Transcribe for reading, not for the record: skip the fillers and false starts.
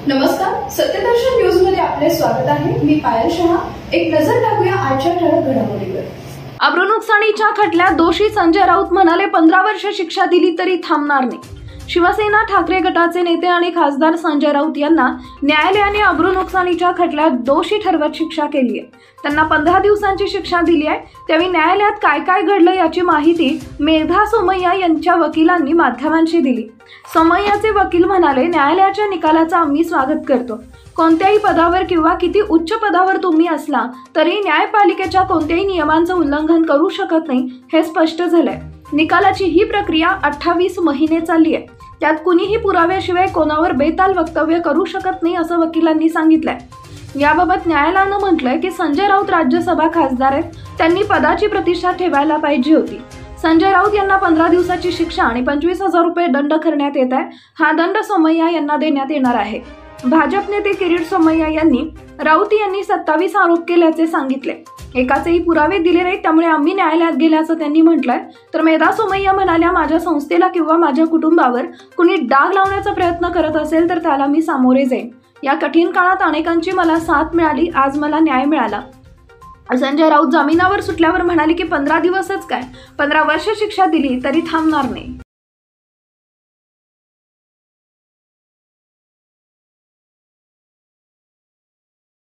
नमस्कार, सत्यदर्शन न्यूज मध्ये आपले स्वागत आहे। मी पायल शहा। एक नजर टाकूया आजच्या ठळक घडामोडीवर। अब्रुनुकसानीच्या खटल्यात दोषी संजय राऊत म्हणाले 15 वर्ष शिक्षा दिली तरी थांबणार नाही। शिवसेना ठाकरे गटाचे नेते आणि खासदार संजय राऊत यांना न्यायालयाने अब्रुनुकसानीच्या खटल्यात दोषी ठरवत शिक्षा केली आहे। त्यांना 15 दिवसांची शिक्षा दिली आहे। त्यावेळी न्यायालयात काय काय घडलं याची माहिती मेधा सोमय्या यांच्या वकिलांनी माध्यमांशी दिली। सोमय्याचे वकील म्हणाले, न्यायालयाच्या निकालाचं आम्ही स्वागत करतो। कोणत्याही पदावर किंवा किती उच्च पदावर तुम्ही असला तरी न्यायपालिकेच्या कोणत्याही नियमांचं उल्लंघन करू शकत नाही हे स्पष्ट झालंय। निकालाची ही प्रक्रिया 28 महिने चालली आहे। त्यात कुणीही पुराव्याशिवाय कोणावर बेताल वक्तव्य करू शकत नाही असं वकिलांनी सांगितलंय। याबाबत न्यायालयानं म्हटलंय की संजय राऊत राज्यसभा खासदार आहेत, त्यांनी पदाची प्रतिष्ठा ठेवायला पाहिजे होती। संजय राऊत यांना 15 दिवसाची शिक्षा आणि 25,000 रुपये दंड करण्यात येत आहे। हा दंड सोमय्या यांना देण्यात येणार आहे। भाजप नेते किरीट सोमय्या यांनी राऊत यांनी 27 आरोप केल्याचे सांगितले। एकाचेही पुरावे दिले नाहीत, त्यामुळे आम्ही न्यायालयात गेल्याचं त्यांनी म्हटलंय। तर मेधा सोमय्या म्हणाल्या, माझ्या संस्थेला किंवा माझ्या कुटुंबावर कुणी डाग लावण्याचा प्रयत्न करत असेल तर त्याला मी सामोरे जाईन। या कठीण काळात अनेकांची मला साथ मिळाली, आज मला न्याय मिळाला। संजय राऊत जामिनावर सुटल्यावर म्हणाले की 15 दिवसच काय, 15 वर्ष शिक्षा दिली तरी थांबणार नाही।